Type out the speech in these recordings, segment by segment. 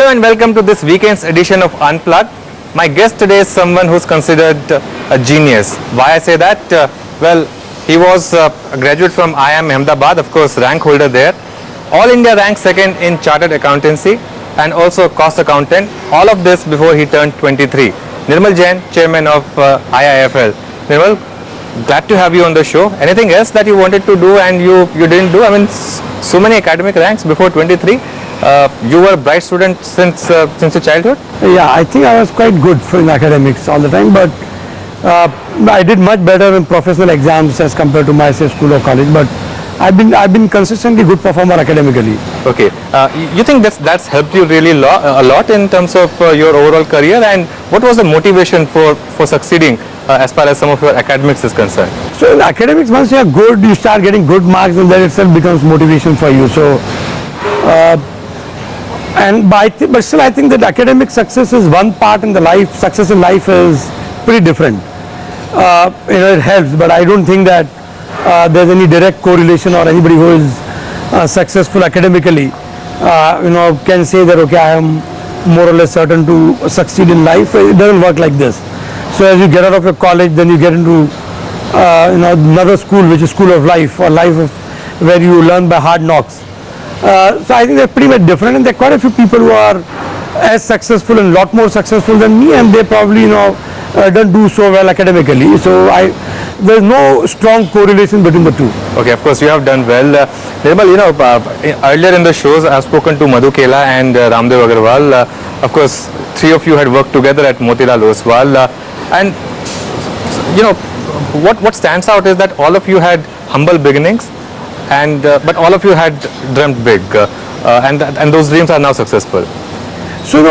Hello and welcome to this weekend's edition of Unplugged. My guest today is someone who's considered a genius. Why I say that? Well, he was a graduate from IIM Ahmedabad, of course, rank holder there. All India ranked second in chartered accountancy and also cost accountant. All of this before he turned 23. Nirmal Jain, chairman of IIFL. Nirmal, glad to have you on the show. Anything else that you wanted to do and you didn't do? I mean, so many academic ranks before 23. You were a bright student since your childhood? Yeah, I think I was quite good in academics all the time, but I did much better in professional exams as compared to my school or college. But I've been consistently good performer academically. Okay, you think that's helped you really a lot in terms of your overall career, and what was the motivation for succeeding as far as some of your academics is concerned? So in academics, once you are good, you start getting good marks, and that itself becomes motivation for you. So. But still, I think that academic success is one part in the life. Success in life is pretty different. It helps, but I don't think that there's any direct correlation, or anybody who is successful academically, can say that okay, I am more or less certain to succeed in life. It doesn't work like this. So as you get out of your college, then you get into another school, which is school of life, or where you learn by hard knocks. So I think they're pretty much different, and there are quite a few people who are as successful and a lot more successful than me, and they probably don't do so well academically. So there's no strong correlation between the two. Okay, of course you have done well. Nirmal, earlier in the shows I've spoken to Madhu Kela and Ramdev Agarwal. Of course, three of you had worked together at Motilal Oswal, and what stands out is that all of you had humble beginnings. But all of you had dreamt big, and those dreams are now successful. So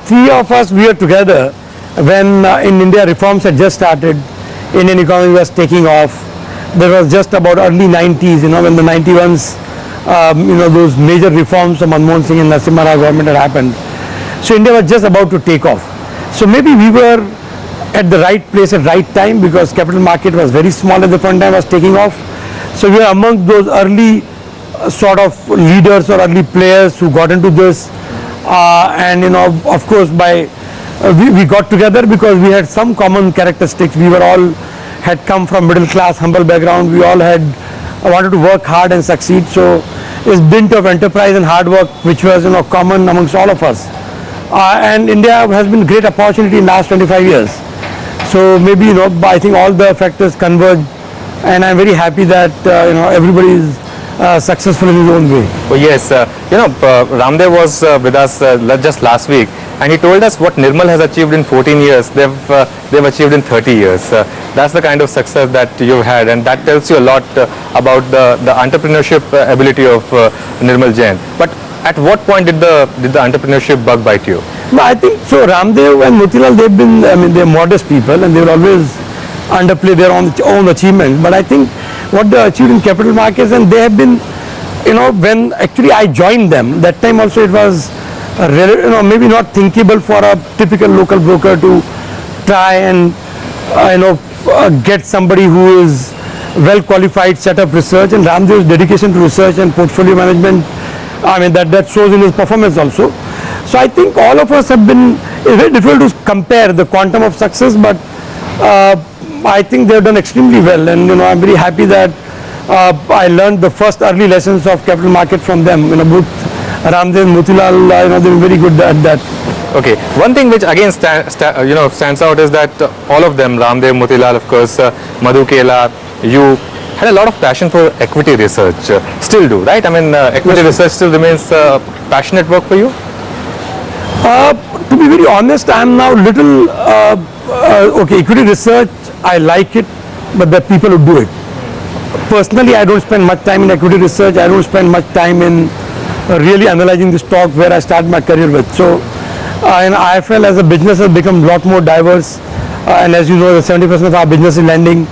three of us, we were together when in India reforms had just started. Indian economy was taking off. There was just about early 90s, when the 91s, those major reforms of Manmohan Singh and Narasimha Rao government had happened. So India was just about to take off. So maybe we were at the right place at right time, because capital market was very small at the point time, was taking off. So we are among those early sort of leaders or early players who got into this, of course we got together because we had some common characteristics. We were all had come from middle class, humble background. We all had wanted to work hard and succeed. So it's dint of enterprise and hard work which was common amongst all of us. And India has been a great opportunity in the last 25 years. So maybe I think all the factors converge. And I'm very happy that everybody is successful in his own way. Oh yes, Ramdev was with us just last week, and he told us what Nirmal has achieved in 14 years, they've achieved in 30 years. That's the kind of success that you've had, and that tells you a lot about the entrepreneurship ability of Nirmal Jain. But at what point did the entrepreneurship bug bite you? No, I think so. Ramdev and Motilal, they're modest people, and they will always underplay their own achievements. But I think what they achieved in capital markets, and they have been, when actually I joined them, that time also it was maybe not thinkable for a typical local broker to try and get somebody who is well qualified, set up research. And Ramdev's dedication to research and portfolio management, that shows in his performance also. So I think all of us have been, it's very difficult to compare the quantum of success, but I think they've done extremely well, and I'm very happy that I learned the first early lessons of capital market from them. Both Ramdev and Motilal, they've been very good at that. Okay, one thing which again stands out is that all of them, Ramdev, Motilal, of course, Madhu Kela, you had a lot of passion for equity research. Still do, right? Equity research still remains passionate work for you? To be very honest, I am now little equity research, I like it, but there are people who do it. Personally, I don't spend much time in equity research. I don't spend much time in really analyzing the stock where I started my career with. So in IIFL as a business has become a lot more diverse, and as you know, 70% of our business is lending,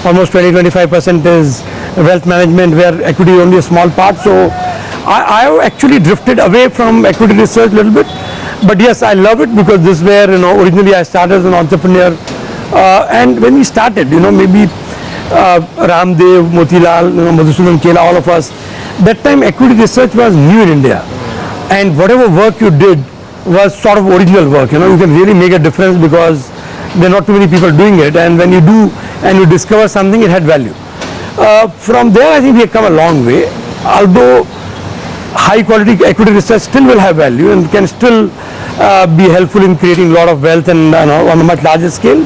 almost 20-25% is wealth management, where equity is only a small part. So I have actually drifted away from equity research a little bit. But yes, I love it, because this is where originally I started as an entrepreneur, and when we started, maybe Ramdev, Motilal, Madhusudan Kela, all of us, that time equity research was new in India, and whatever work you did was sort of original work. You can really make a difference because there are not too many people doing it, and when you do and you discover something, it had value. From there, I think we have come a long way, although high quality equity research still will have value and can still be helpful in creating a lot of wealth and on a much larger scale.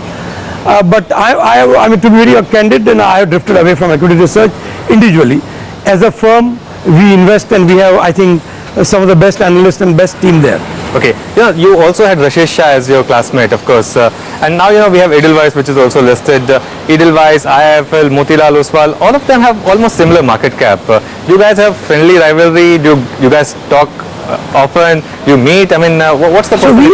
But I mean, to be very candid, and I have drifted away from equity research individually. As a firm, we invest and we have, I think, some of the best analysts and best team there. Okay, you also had Rashesh Shah as your classmate, of course, and now we have Edelweiss, which is also listed. Edelweiss, IIFL, Motilal Oswal, all of them have almost similar market cap. You guys have friendly rivalry. Do you guys talk often? You meet? I mean, what's the? So we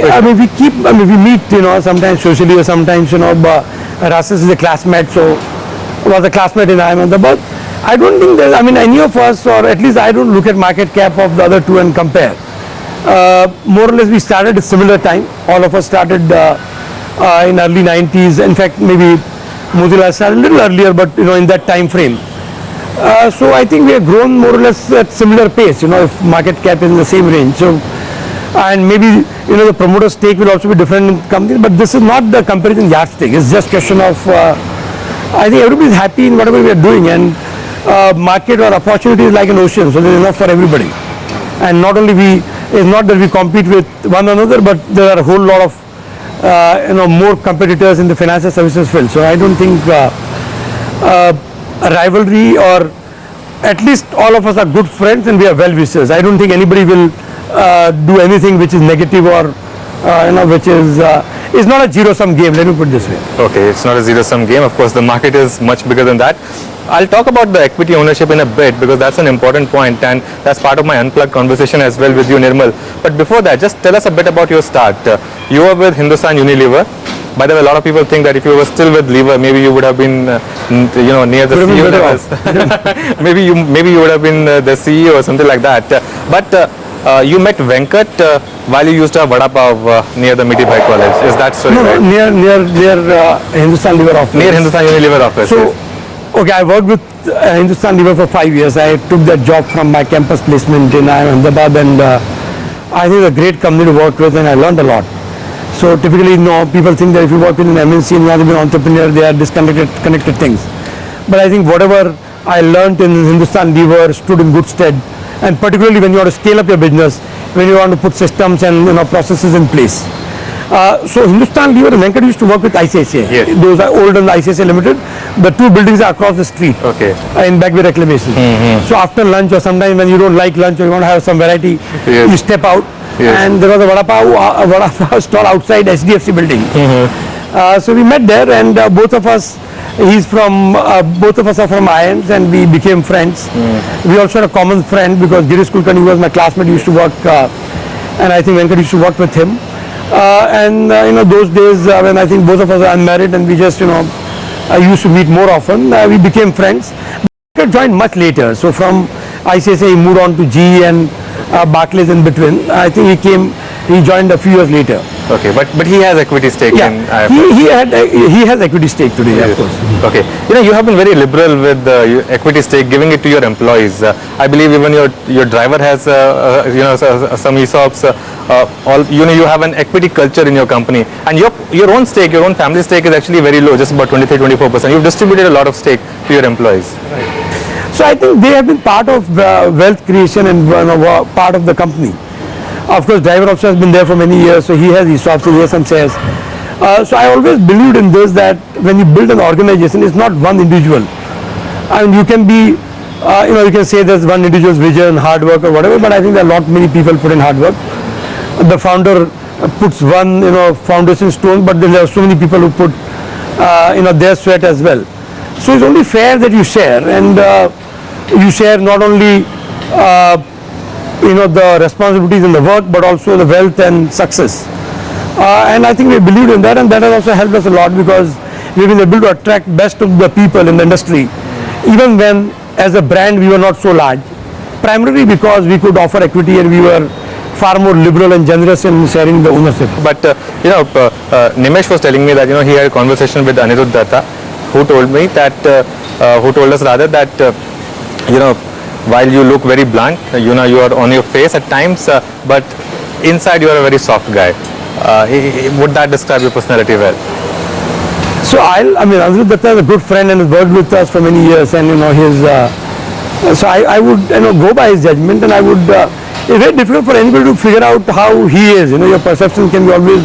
meet, sometimes socially or sometimes, Rashesh is a classmate, so was a classmate in Ahmedabad. I don't think that, any of us, or at least I don't look at market cap of the other two and compare. More or less we started at similar time. All of us started in early 90s. In fact, maybe Motilal started a little earlier, but in that time frame. So I think we have grown more or less at similar pace, if market cap is in the same range. So, and maybe, the promoter stake will also be different in companies, but this is not the comparison yardstick. It's just question of, I think everybody is happy in whatever we are doing, and market or opportunity is like an ocean, so there is enough for everybody. And not only it's not that we compete with one another, but there are a whole lot of more competitors in the financial services field. So I don't think a rivalry, or at least all of us are good friends and we are well wishers. I don't think anybody will do anything which is negative or which is it's not a zero-sum game, let me put it this way. Okay, it's not a zero-sum game. Of course, the market is much bigger than that. I'll talk about the equity ownership in a bit because that's an important point, and that's part of my Unplugged conversation as well with you, Nirmal. But before that, just tell us a bit about your start. You were with Hindustan Unilever. By the way, a lot of people think that if you were still with Lever, maybe you would have been, near the CEO levels. maybe you would have been the CEO or something like that. But you met Venkat while you used to have vada pav near the Miti Bhai College. Is that so? No, right? near Hindustan Lever office. Near Hindustan Unilever office. So, yes. okay, I worked with Hindustan Lever for 5 years. I took that job from my campus placement in Ahmedabad, and I think it's a great company to work with, and I learned a lot. So typically, people think that if you work in an MNC and you want to be an entrepreneur, they are connected things. But I think whatever I learned in Hindustan Lever stood in good stead, and particularly when you want to scale up your business, when you want to put systems and processes in place. So Hindustan Lever and Venkat used to work with ICICI. Yes. Those are old and ICICI Limited. The two buildings are across the street. Okay. In Bagway Reclamation. So after lunch, or sometimes when you don't like lunch or you want to have some variety, yes. you step out. Yes. And there was a vada pav stall outside SDFC building. So we met there, and both of us are from IIMs, and we became friends. We also had a common friend because Girish Kulkarni was my classmate. He used to work, and I think Venkat used to work with him. Those days when I think both of us are unmarried, and we just used to meet more often. We became friends. Venkat joined much later. So from ICICI he moved on to GE and Barclays in between. I think he joined a few years later. Okay, but he has equity stake in IIFL. He has equity stake today, yes. Of course. Okay, you have been very liberal with equity stake, giving it to your employees. I believe even your driver has some ESOPs. You have an equity culture in your company, and your own stake, your own family stake is actually very low, just about 23-24%. You've distributed a lot of stake to your employees. Right. So I think they have been part of wealth creation and part of the company. Of course, driver also has been there for many years, so he has ESOPs, he has some shares. So I always believed in this, that when you build an organization, it's not one individual. I mean, you can be, you can say there's one individual's vision, hard work or whatever, but I think there are not many people put in hard work. The founder puts one, foundation stone, but then there are so many people who put, their sweat as well. So it's only fair that you share, and you share not only the responsibilities in the work, but also the wealth and success. And I think we believed in that, and that has also helped us a lot, because we've been able to attract best of the people in the industry, even when as a brand we were not so large, primarily because we could offer equity and we were far more liberal and generous in sharing the ownership. But Nimesh was telling me that he had a conversation with Anirudh Datta, who told us that while you look very blunt, you know, you are on your face at times, but inside you are a very soft guy. Would that describe your personality well? So Anuj Datta is a good friend and has worked with us for many years, and so I would go by his judgment, and I would. It's very difficult for anybody to figure out how he is. Your perception can be always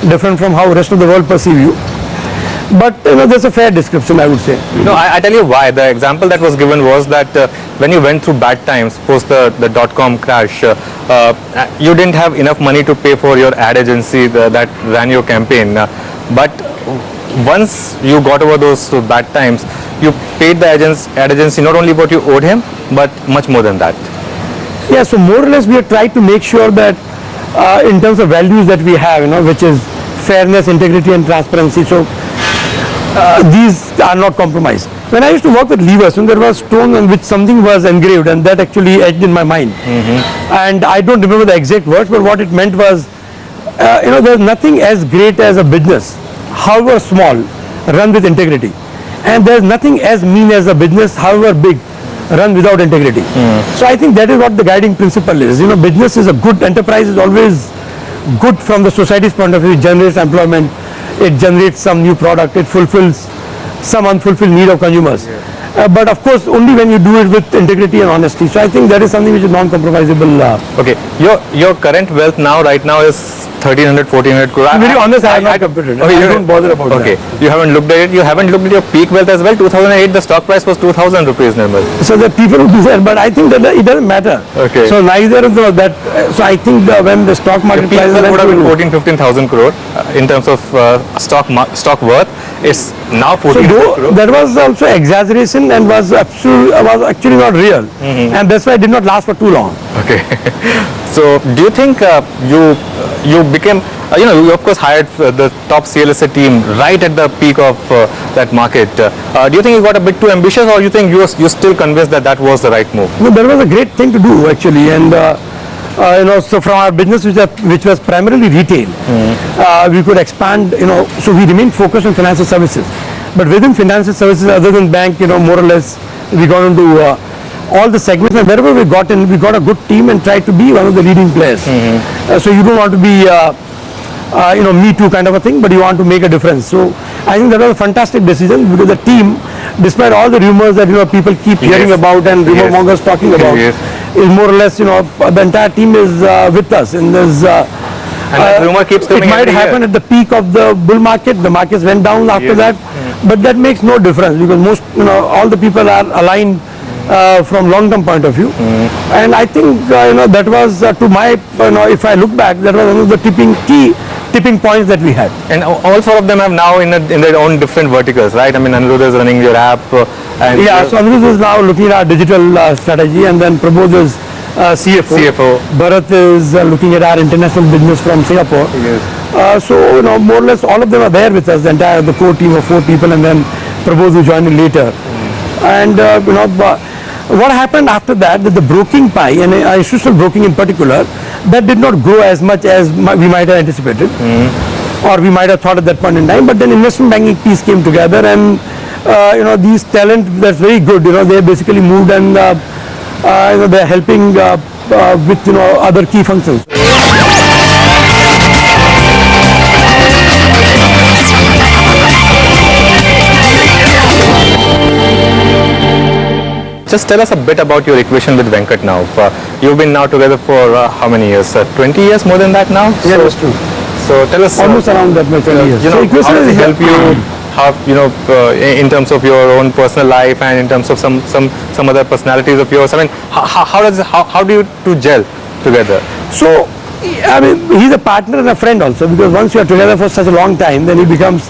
different from how the rest of the world perceive you. But there's a fair description, I would say. No, I tell you why. The example that was given was that when you went through bad times post the dot-com crash, you didn't have enough money to pay for your ad agency that ran your campaign. But once you got over those bad times, you paid the ad agency not only what you owed him, but much more than that. Yeah, so more or less we have tried to make sure that in terms of values that we have, which is fairness, integrity and transparency. So these are not compromised. When I used to work with levers, there was stone on which something was engraved, and that actually etched in my mind. And I don't remember the exact words, but what it meant was, there's nothing as great as a business, however small, run with integrity. And there's nothing as mean as a business, however big, run without integrity. So I think that is what the guiding principle is. Business is a good enterprise, is always good from the society's point of view. It generates employment, it generates some new product, it fulfills some unfulfilled need of consumers. But of course, only when you do it with integrity and honesty. So I think that is something which is non-compromisable. Okay, your current wealth right now is 1,300, 1,400 crore. To be very honest, I have not computed. Okay, I don't bother about that. Okay, you haven't looked at it. You haven't looked at your peak wealth as well. 2008, the stock price was 2,000 rupees, Nirmal. So the people who do that, but I think that it doesn't matter. Okay. So neither of that. So I think when the stock market Your peak prices wealth would have been 14, 15,000 crore in terms of stock worth. It's now 1,400 crore. That was also exaggeration and was actually not real, and that's why it did not last for too long. Okay. So do you think you became, you of course hired the top CLSA team right at the peak of that market. Do you think you got a bit too ambitious, or you think you're still convinced that was the right move? No, that was a great thing to do actually, and so from our business which was primarily retail, we could expand. So we remained focused on financial services, but within financial services, other than bank, more or less, we got into all the segments, and wherever we got in, we got a good team and tried to be one of the leading players. So you don't want to be, me too kind of a thing, but you want to make a difference. So I think that was a fantastic decision, because the team, despite all the rumors that people keep hearing about and rumor mongers talking about, is more or less, the entire team is with us. And there's and that rumor keeps coming. It might happen at the peak of the bull market. The markets went down after that, but that makes no difference, because most, all the people are aligned from long-term point of view, and I think that was to my, if I look back, that was one of the tipping points that we had. And all four of them have now in their own different verticals, right? I mean, Anirudh is running your app. And so Anirudh is now looking at our digital strategy, and then Prabodh is CFO. Bharat is looking at our international business from Singapore. So more or less all of them are there with us, the core team of 4 people, and then Prabodh who joined in later. And what happened after that the broking pie, and institutional broking in particular, that did not grow as much as we might have anticipated, or we might have thought at that point in time. But then investment banking piece came together, and these talent, that's very good. They basically moved, and they're helping with other key functions. Just tell us a bit about your equation with Venkat now. You've been now together for how many years? 20 years, more than that now? Yeah, that's true. So tell us almost around that much. 20 years. How does it help you? How in terms of your own personal life, and in terms of some other personalities of yours? I mean, how do you two gel together? So, I mean, he's a partner and a friend also, because once you are together for such a long time, then he becomes,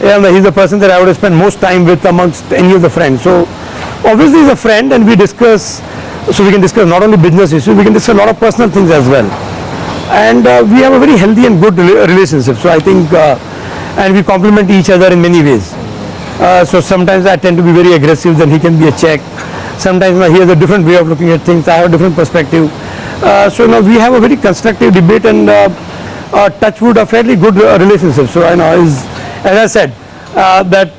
he's the person that I would spend most time with amongst any of the friends. So obviously he's a friend, and we discuss, so we can discuss not only business issues, we can discuss a lot of personal things as well. And we have a very healthy and good relationship. So I think, and we complement each other in many ways. So sometimes I tend to be very aggressive, then he can be a check. Sometimes he has a different way of looking at things, I have a different perspective. So we have a very constructive debate, and touch wood, a fairly good relationship. So I know, as I said, that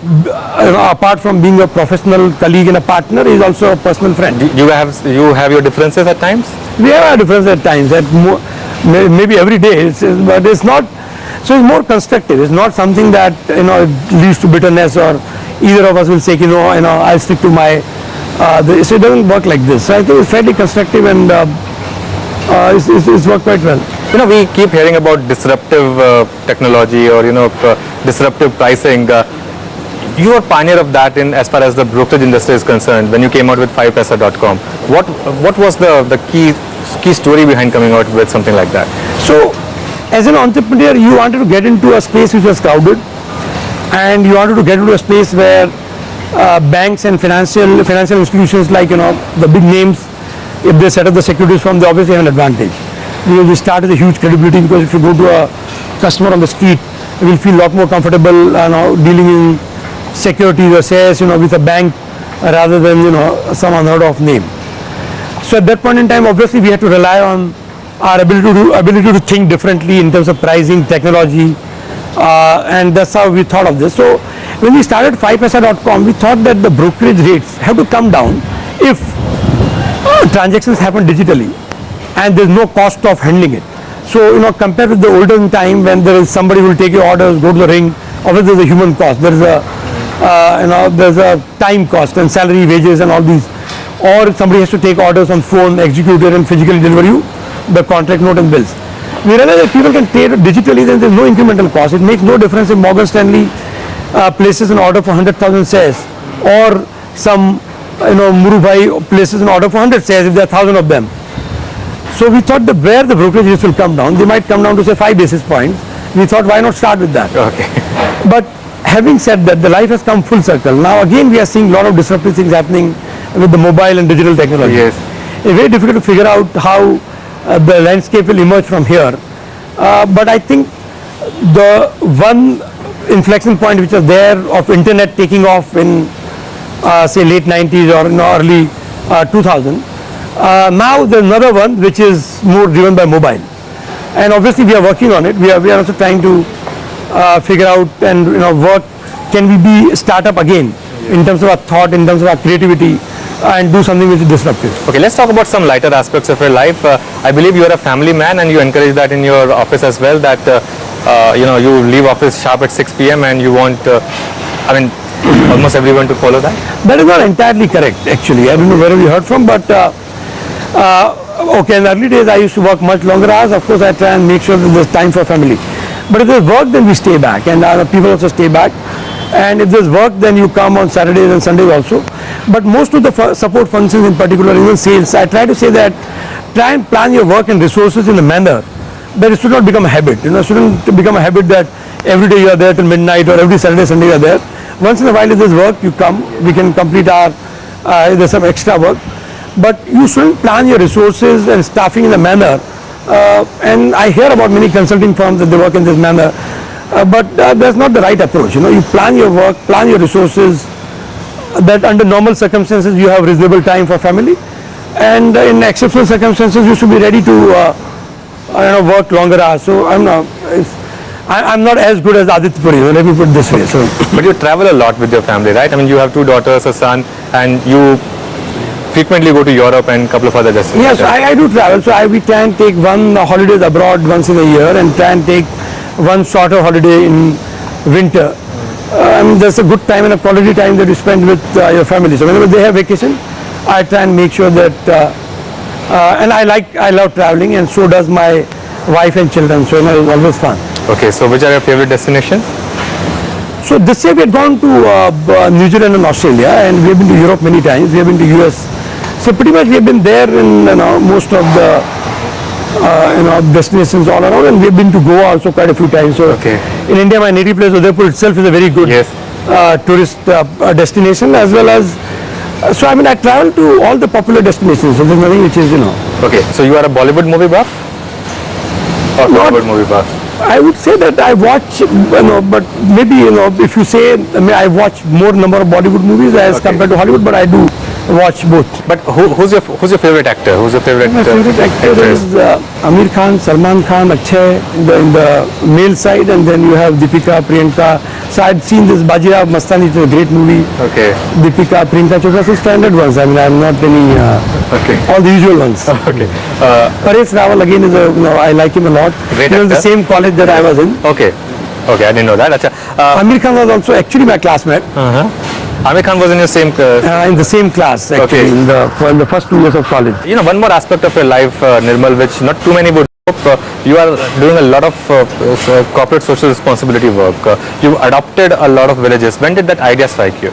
apart from being a professional colleague and a partner, he is also a personal friend. You have your differences at times? We have our differences at times, maybe every day, but it's not, so it's more constructive. It's not something that, leads to bitterness, or either of us will say, I'll stick to my, so it doesn't work like this. So I think it's fairly constructive, and it's worked quite well. We keep hearing about disruptive technology, or disruptive pricing. You are pioneer of that in as far as the brokerage industry is concerned. When you came out with 5paisa.com, what was the key story behind coming out with something like that? So, as an entrepreneur, you wanted to get into a space which was crowded, and you wanted to get into a space where banks and financial institutions like the big names, if they set up the securities firm, they obviously have an advantage. We start with a huge credibility, because if you go to a customer on the street, you will feel a lot more comfortable dealing in securities or shares with a bank rather than some unheard of name. So at that point in time, obviously we had to rely on our ability to think differently in terms of pricing, technology, and that's how we thought of this. So when we started 5paisa.com, we thought that the brokerage rates have to come down if transactions happen digitally and there's no cost of handling it. So compared with the olden time, when there is somebody who will take your orders, go to the ring, obviously there's a human cost, there's a time cost and salary, wages and all these, or somebody has to take orders on phone, execute it and physically deliver you the contract note and bills. We realize that people can trade digitally, then there's no incremental cost. It makes no difference if Morgan Stanley places an order for 100,000 shares, or some Murubhai places an order for 100 shares if there are 1,000 of them. So we thought that where the brokerage rates will come down, they might come down to say 5 basis points. We thought, why not start with that? Okay. But having said that, the life has come full circle. Now again we are seeing a lot of disruptive things happening with the mobile and digital technology. Yes. It's very difficult to figure out how the landscape will emerge from here. But I think the one inflection point which was there of internet taking off in say late 90s or early 2000, now there's another one which is more driven by mobile, and obviously we are working on it. We are also trying to figure out and work, can we be a startup again in terms of our thought, in terms of our creativity, and do something which is disruptive. Okay, let's talk about some lighter aspects of your life. I believe you are a family man, and you encourage that in your office as well, that you leave office sharp at 6 p.m. and you want almost everyone to follow that. That is not entirely correct, actually. I don't know where we heard from, but okay, in the early days I used to work much longer hours. Of course I try and make sure that there's time for family, but if there's work, then we stay back, and people also stay back. And if there's work, then you come on Saturdays and Sundays also. But most of the support functions, in particular even sales, I try to say that try and plan your work and resources in a manner that it should not become a habit. It shouldn't become a habit that every day you are there till midnight, or every Saturday, Sunday you are there. Once in a while if there's work, you come, we can complete our, if there's some extra work. But you shouldn't plan your resources and staffing in a manner, and I hear about many consulting firms that they work in this manner, but that's not the right approach. You plan your work, plan your resources, that under normal circumstances you have reasonable time for family, and in exceptional circumstances you should be ready to work longer hours. So I'm not as good as Aditya Puri, let me put it this way. So. But you travel a lot with your family, right? I mean, you have 2 daughters, a son, and you frequently go to Europe and a couple of other destinations. Yes, I do travel. So we try and take one holidays abroad once in a year, and try and take one shorter holiday in winter. There's a good time and a quality time that you spend with your family. So whenever they have vacation, I try and make sure that, and I love traveling, and so does my wife and children. So it's always fun. Okay, so which are your favorite destinations? So this year we had gone to New Zealand and Australia, and we have been to Europe many times. We have been to US. So pretty much we have been there in most of the destinations all around, and we have been to Goa also quite a few times. So okay. In India, my native place Udaipur itself is a very good tourist destination, as well as so I travel to all the popular destinations. So there's nothing which is Okay, so you are a Bollywood movie buff or Hollywood movie buff? I would say that I watch, but maybe if you say, I watch more number of Bollywood movies as compared to Hollywood, but I do watch both. But who's your favorite actor? Who's your favorite? My favorite actor actress? is Amir Khan, Salman Khan, Akshay in the male side, and then you have Deepika, Priyanka. So I'd seen this Bajirao Mastani, it's a great movie. Okay. Deepika, Priyanka Chopra, so standard ones. I mean, I'm not any, Okay. all the usual ones. Okay. Paresh Rawal again is a, I like him a lot. Great He was the actor. same college that I was in. Okay. Okay, I didn't know that. Acha. Amir Khan was also actually my classmate. Amir Khan was in your same. In the same class actually, Okay. in the first 2 years of college. You know, one more aspect of your life, Nirmal, which not too many would hope. You are doing a lot of corporate social responsibility work. You adopted a lot of villages. When did that idea strike you?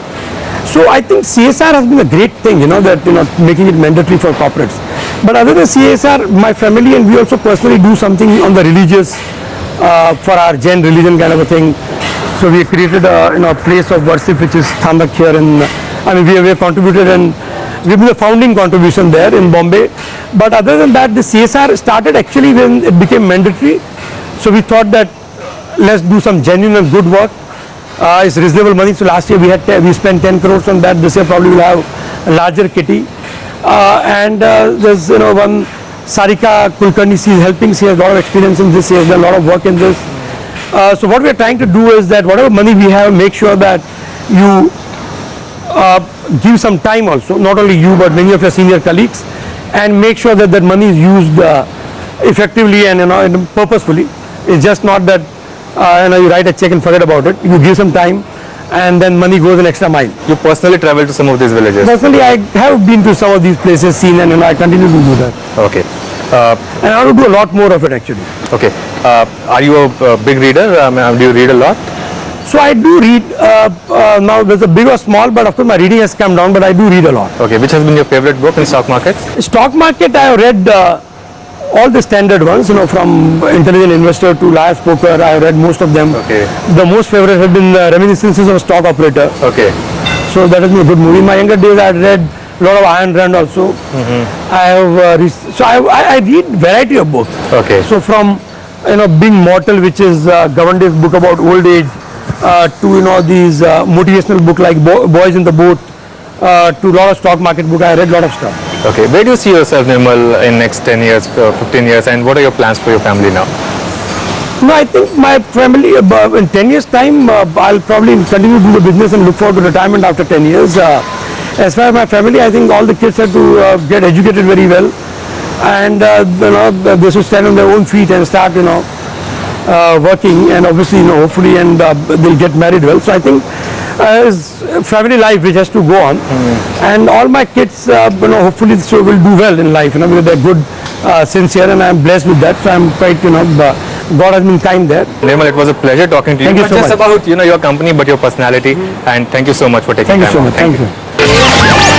So I think CSR has been a great thing, that making it mandatory for corporates. But other than CSR, my family and we also personally do something on the religious, for our Jain religion kind of a thing. So we created a place of worship which is Thandak here we have contributed and we've been the founding contribution there in Bombay. But other than that, the CSR started actually when it became mandatory. So we thought that let's do some genuine and good work. It's reasonable money. So last year we spent 10 crores on that. This year probably we'll have a larger kitty. There's one Sarika Kulkarni, she is helping. She has a lot of experience in this. She has done a lot of work in this. So what we are trying to do is that whatever money we have, make sure that you give some time also, not only you but many of your senior colleagues, and make sure that that money is used effectively and and purposefully. It's just not that you write a check and forget about it. You give some time and then money goes an extra mile. You personally traveled to some of these villages. Personally, I have been to some of these places, seen, and I continue to do that. Okay. And I want to do a lot more of it actually. Okay. Are you a big reader? Do you read a lot? So I do read, now there's a big or small, but of course my reading has come down, but I do read a lot. Okay. Which has been your favorite book in stock markets? Stock market, I have read all the standard ones, from Intelligent Investor to Liar's Poker. I have read most of them. Okay. The most favorite have been Reminiscences of a Stock Operator. Okay. So that has been a good movie. In my younger days, I had read a lot of Ayn Rand also. I have, I read variety of books. Okay. So from, Being Mortal, which is Governde's book about old age, to, these motivational book like Boys in the Boat, to a lot of stock market book. I read a lot of stuff. Okay. Where do you see yourself, Nirmal, in next 10 years, 15 years, and what are your plans for your family now? No, I think my family, in 10 years time, I'll probably continue to do the business and look forward to retirement after 10 years. As far as my family, I think all the kids have to get educated very well, and they should stand on their own feet and start, working, and obviously, hopefully, and they'll get married well. So I think it's family life which has to go on, and all my kids, hopefully, so will do well in life, because they're good, sincere, and I'm blessed with that. So I'm quite, God has been kind there. Nirmal, it was a pleasure talking to you. Thank you Not so just much. about your company, but your personality. And thank you so much for taking Thank you time so out. much. Thank you.